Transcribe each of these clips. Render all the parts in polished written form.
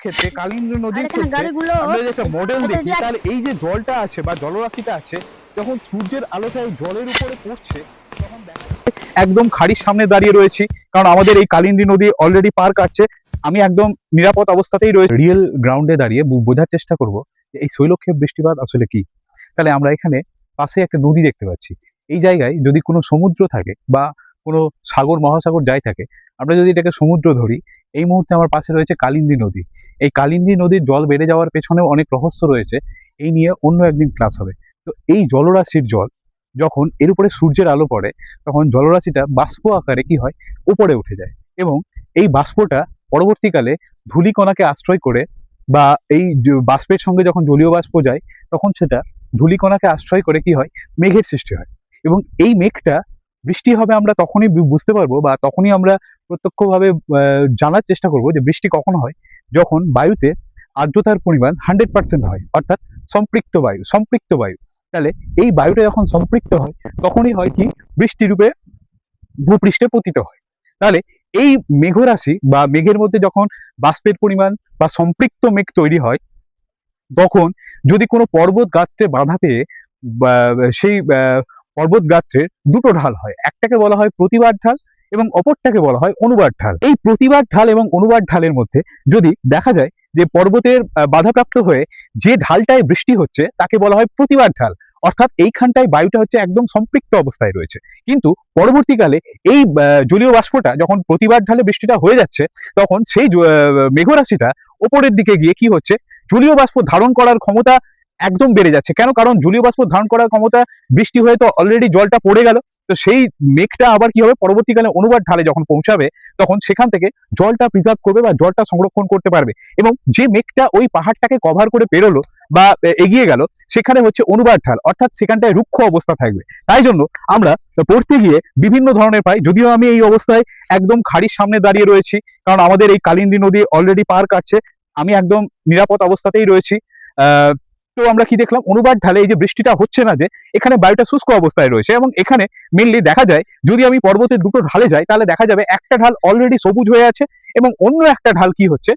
ক্ষেত্রে কালিন্দী নদীর আর এখানে ক্ষেত্রে গাড়িগুলো আমরা যদি একটা মডেল এটা দেখি, তাহলে এই যে জলটা আছে বা জলরাশিটা আছে, যখন সূর্যের আলোটা এই জলের উপরে পড়ছে তখন দেখা যাচ্ছে একদম খাড়ির সামনে দাঁড়িয়ে রয়েছি, কারণ আমাদের এই কালিন্দী নদী অলরেডি পার কাটছে। আমি একদম নিরাপদ অবস্থাতেই রয়েছি। রিয়েল গ্রাউন্ডে দাঁড়িয়ে বোঝার চেষ্টা করব যে এই শৈলক্ষেপ বৃষ্টিপাত আসলে কি। তাহলে আমরা এখানে পাশে একটা নদী দেখতে পাচ্ছি। এই জায়গায় যদি কোনো সমুদ্র থাকে বা কোনো সাগর মহাসাগর যাই থাকে, আমরা যদি এটাকে সমুদ্র ধরি, এই মুহূর্তে আমার পাশে রয়েছে কালিন্দী নদী। এই কালিন্দী নদীর জল বেড়ে যাওয়ার পেছনেও অনেক রহস্য রয়েছে, এই নিয়ে অন্য একদিন ক্লাস হবে। তো এই জলরাশির জল যখন এর উপরে সূর্যের আলো পড়ে, তখন জলরাশিটা বাষ্প আকারে কি হয়, উপরে উঠে যায়। এবং এই বাষ্পটা পরবর্তীকালে ধূলিকণাকে আশ্রয় করে, বা এই বাষ্পের সঙ্গে যখন জলীয় বাষ্প যায়, তখন সেটা ধূলিকণাকে আশ্রয় করে কি হয়, মেঘের সৃষ্টি হয়। এবং এই মেঘটা বৃষ্টি হবে আমরা তখনই বুঝতে পারবো, বা তখনই আমরা প্রত্যক্ষভাবে জানার চেষ্টা করব যে বৃষ্টি কখন হয়, যখন বায়ুতে আর্দ্রতার পরিমাণ 100% হয়, অর্থাৎ সম্পৃক্ত বায়ু। তাহলে এই বায়ুটা যখন সম্পৃক্ত হয়, তখনই হয় কি, বৃষ্টি রূপে ভূপৃষ্ঠে পতিত হয়। তাহলে এই মেঘরাশি বা মেঘের মধ্যে যখন বাষ্পের পরিমাণ বা সম্পৃক্ত মেঘ তৈরি হয়, তখন যদি কোনো পর্বত গাত্রে বাধা পেয়ে সেই পর্বত গাত্রের দুটো ঢাল হয়, একটাকে বলা হয় প্রতিবাদ ঢাল এবং অপরটাকে বলা হয় অনুবাদ ঢাল। এই প্রতিবাদ ঢাল এবং অনুবাদ ঢালের মধ্যে যদি দেখা যায় যে পর্বতের বাধাপ্রাপ্ত হয়ে যে ঢালটায় বৃষ্টি হচ্ছে, তাকে বলা হয় প্রতিবাদ ঢাল। অর্থাৎ এইখানটায় বায়ুটা হচ্ছে একদম সম্পৃক্ত অবস্থায় রয়েছে। কিন্তু পরবর্তীকালে এই জলীয় বাষ্পটা যখন প্রতিবাদ ঢালে বৃষ্টিটা হয়ে যাচ্ছে, তখন সেই মেঘরাশিটা ওপরের দিকে গিয়ে কি হচ্ছে, জলীয় বাষ্প ধারণ করার ক্ষমতা একদম বেড়ে যাচ্ছে। কেন? কারণ জলীয় বাষ্প ধারণ করার ক্ষমতা, বৃষ্টি হয়ে তো অলরেডি জলটা পড়ে গেল, তো সেই মেঘটা আবার কি হবে, পরবর্তীকালে অনুবাদ ঢালে যখন পৌঁছাবে, তখন সেখান থেকে জলটা প্রিজার্ভ করবে বা জলটা সংরক্ষণ করতে পারবে। এবং যে মেঘটা ওই পাহাড়টাকে কভার করে পেরোলো বা এগিয়ে গেল, সেখানে হচ্ছে অনুবাদ ঢাল, অর্থাৎ সেখানটায় রুক্ষ অবস্থা থাকবে। তাই জন্য আমরা পড়তে গিয়ে বিভিন্ন ধরনের পাই। যদিও আমি এই অবস্থায় একদম খাড়ির সামনে দাঁড়িয়ে রয়েছি, কারণ আমাদের এই কালিন্দী নদী অলরেডি পার কাটছে, আমি একদম নিরাপদ অবস্থাতেই রয়েছি। আহ তো আমরা কি দেখলাম, অনুবাদ ঢালে এই যে বৃষ্টিটা হচ্ছে না, যে এখানে বায়ুটা শুষ্ক অবস্থায় রয়েছে। এবং এখানে মেনলি দেখা যায়, যদি আমি পর্বতের দুটো ঢালে যাই, তাহলে দেখা যাবে একটা ঢাল অলরেডি সবুজ হয়ে আছে এবং অন্য একটা ঢাল কি হচ্ছে,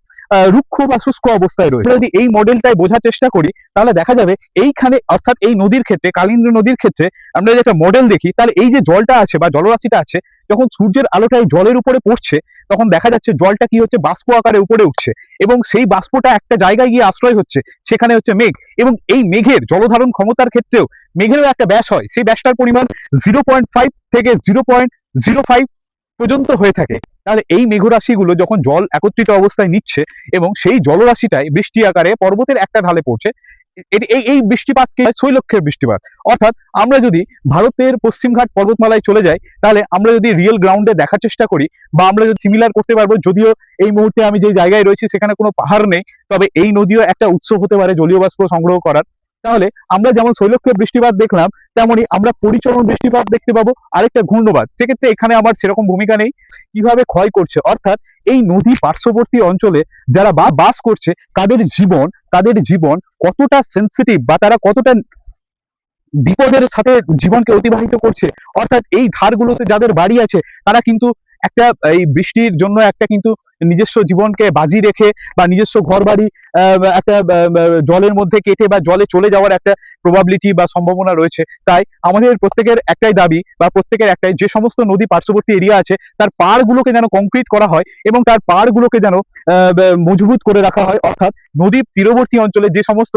রুক্ষ বা শুষ্ক অবস্থায় রয়েছে। আমরা যদি এই মডেলটাই বোঝার চেষ্টা করি, তাহলে দেখা যাবে এইখানে, অর্থাৎ এই নদীর ক্ষেত্রে, কালিন্দী নদীর ক্ষেত্রে আমরা যদি একটা মডেল দেখি, তাহলে এই যে জলটা আছে বা জলরাশিটা আছে, যখন সূর্যের আলোটা এই জলের উপরে পড়ছে, তখন দেখা যাচ্ছে জলটা কি হচ্ছে, বাষ্প আকারে উপরে উঠছে এবং সেই বাষ্পটা একটা জায়গায় গিয়ে আশ্রয় হচ্ছে, সেখানে হচ্ছে মেঘ। এবং এই মেঘের জলধারণ ক্ষমতার ক্ষেত্রেও মেঘেরও একটা ব্যাস হয়, সেই ব্যাসটার পরিমাণ 0.5 থেকে 0.05 পর্যন্ত হয়ে থাকে। তাহলে এই মেঘরাশিগুলো যখন জল একত্রিত অবস্থায় নিচ্ছে এবং সেই জলরাশিটাই বৃষ্টি আকারে পর্বতের একটা ঢালে পড়ছে, এই বৃষ্টিপাতকে শৈলক্ষের বৃষ্টিপাত। অর্থাৎ আমরা যদি ভারতের পশ্চিমঘাট পর্বতমালায় চলে যাই, তাহলে আমরা যদি রিয়েল গ্রাউন্ডে দেখার চেষ্টা করি, বা আমরা যদি সিমিলার করতে পারবো, যদিও এই মুহূর্তে আমি যে জায়গায় রয়েছি সেখানে কোনো পাহাড় নেই, তবে এই নদীও একটা উৎস হতে পারে জলীয় বাষ্প সংগ্রহ করার। তাহলে আমরা যেমন শৈলক্ষের বৃষ্টিপাত দেখলাম, তেমনই আমরা পরিচলন বৃষ্টিপাত দেখতে পাবো, আরেকটা ঘূর্ণবাদ। সেক্ষেত্রে এখানে আমার সেরকম ভূমিকা নেই। কিভাবে ক্ষয় করছে, অর্থাৎ এই নদী পার্শ্ববর্তী অঞ্চলে যারা বাস করছে, তাদের জীবন কতটা সেন্সিটিভ, বা তারা কতটা বিপদের সাথে জীবনকে অতিবাহিত করছে। অর্থাৎ এই ধারগুলোতে যাদের বাড়ি আছে, তারা কিন্তু একটা এই বৃষ্টির জন্য একটা কিন্তু নিজস্ব জীবনকে বাজি রেখে, বা নিজস্ব ঘর বাড়ি একটা জলের মধ্যে কেটে বা জলে চলে যাওয়ার একটা প্রবাবিলিটি বা সম্ভাবনা রয়েছে। তাই আমাদের প্রত্যেকের একটাই দাবি, বা প্রত্যেকের একটাই, যে সমস্ত নদী পার্শ্ববর্তী এরিয়া আছে, তার পাড়গুলোকে যেন কংক্রিট করা হয় এবং তার পাড়গুলোকে যেন মজবুত করে রাখা হয়। অর্থাৎ নদীর তীরবর্তী অঞ্চলে যে সমস্ত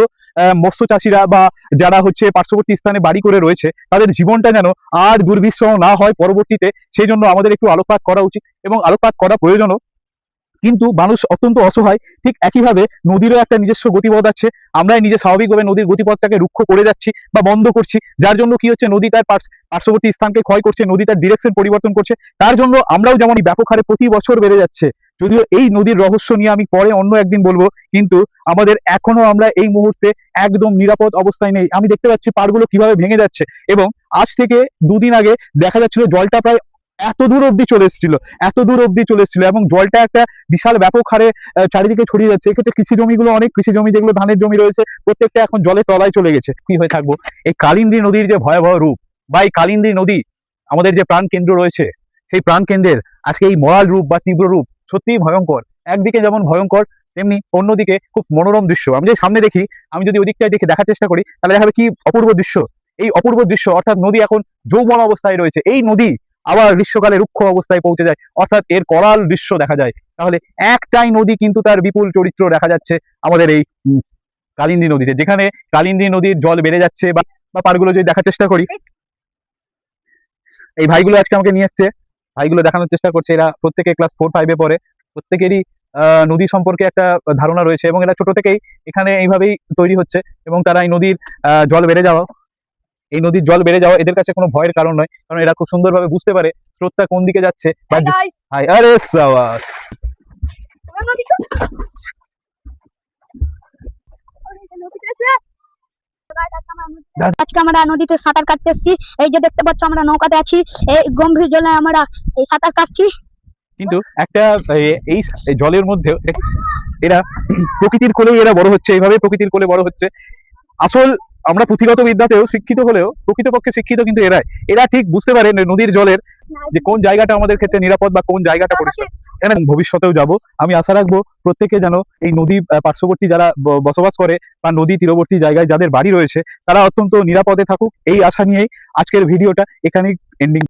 মৎস্য চাষিরা বা যারা হচ্ছে পার্শ্ববর্তী স্থানে বাড়ি করে রয়েছে, তাদের জীবনটা যেন আর দুর্বিষহ না হয় পরবর্তীতে, সেই জন্য আমাদের একটু আলোকপাত করা উচিত এবং আলোকপাত করা প্রয়োজনও। কিন্তু মানুষ অত্যন্ত অসহায়, ঠিক একইভাবে নদীরও একটা নিজস্ব গতিপথ আছে। আমরাই নিজে স্বাভাবিকভাবে নদীর গতিপথটাকে রুক্ষ করে যাচ্ছি বা বন্ধ করছি, যার জন্য কি হচ্ছে, নদী তার পার্শ্ববর্তী স্থানকে ক্ষয় করছে, নদী তার ডিরেকশন পরিবর্তন করছে। তার জন্য আমরাও যেমন ব্যাপক হারে প্রতি বছর বেড়ে যাচ্ছে। যদিও এই নদীর রহস্য নিয়ে আমি পরে অন্য একদিন বলবো, কিন্তু আমাদের এখনো আমরা এই মুহূর্তে একদম নিরাপদ অবস্থায় নেই। আমি দেখতে পাচ্ছি পাড়গুলো কিভাবে ভেঙে যাচ্ছে, এবং আজ থেকে দুদিন আগে দেখা যাচ্ছিল জলটা প্রায় এত দূর অব্দি চলে এসেছিল এবং জলটা একটা বিশাল ব্যাপক হারে চারিদিকে ছড়িয়ে যাচ্ছে। এক্ষেত্রে কৃষি জমিগুলো, অনেক কৃষি জমি যেগুলো ধানের জমি রয়েছে, প্রত্যেকটা এখন জলের তলায় চলে গেছে। কি হয়ে থাকবো। এই কালিন্দী নদীর যে ভয়াবহ রূপ, বা এই কালিন্দী নদী আমাদের যে প্রাণ কেন্দ্র রয়েছে, সেই প্রাণ কেন্দ্রের আজকে এই মরাল রূপ বা তীব্র রূপ সত্যিই ভয়ঙ্কর। একদিকে যেমন ভয়ঙ্কর, তেমনি অন্যদিকে খুব মনোরম দৃশ্য। আমি যদি সামনে দেখি, আমি যদি ওদিকটায় দেখে দেখার চেষ্টা করি, তাহলে দেখাবে কি অপূর্ব দৃশ্য। এই অপূর্ব দৃশ্য অর্থাৎ নদী এখন যৌবন অবস্থায় রয়েছে, এই নদী আবার গ্রীষ্মকালে রুক্ষ অবস্থায় পৌঁছে যায়, অর্থাৎ এর করাল দৃশ্য দেখা যায়। তাহলে একটাই নদী কিন্তু তার বিপুল চরিত্র দেখা যাচ্ছে আমাদের এই কালিন্দী নদীতে, যেখানে কালিন্দী নদীর জল বেড়ে যাচ্ছে। বা পাড়গুলো যদি দেখার চেষ্টা করি, এই ভাইগুলো আজকে আমাকে নিয়ে এসছে, ভাইগুলো দেখানোর চেষ্টা করছে। এরা প্রত্যেকে ক্লাস 4-5-এ পড়ে, প্রত্যেকেরই নদী সম্পর্কে একটা ধারণা রয়েছে এবং এরা ছোট থেকেই এখানে এইভাবেই তৈরি হচ্ছে। এবং তারা এই নদীর জল বেড়ে যাওয়া, এই নদীর জল বেড়ে যাওয়া এদের কাছে কোনো ভয়ের কারণ নয়, কারণ এরা খুব সুন্দরভাবে বুঝতে পারে স্রোতটা কোন দিকে যাচ্ছে। হাই, আরে সাবাস। আজকে আমরা নদীতে সাঁতার কাটতে এসেছি। এই যে দেখতে পাচ্ছ আমরা নৌকাতে আছি, এই গম্ভীর জলে আমরা এই সাঁতার কাটছি। কিন্তু একটা এই জলের মধ্যে এরা প্রকৃতির কোলেই এরা বড় হচ্ছে, এইভাবে প্রকৃতির কোলে বড় হচ্ছে। আসল আমরা পুঁথিগত বিদ্যাতেও শিক্ষিত হলেও প্রকৃতপক্ষে শিক্ষিত কিন্তু এরাই। এরা ঠিক বুঝতে পারে নদীর জলের যে কোন জায়গাটা আমাদের ক্ষেত্রে নিরাপদ বা কোন জায়গাটা পরিষ্কার। এখানে ভবিষ্যতেও যাব, আমি আশা রাখবো প্রত্যেকে যেন এই নদী পার্শ্ববর্তী যারা বসবাস করে বা নদী তীরবর্তী জায়গায় যাদের বাড়ি রয়েছে, তারা অত্যন্ত নিরাপদে থাকুক, এই আশা নিয়েই আজকের ভিডিওটা এখানেই এন্ডিং।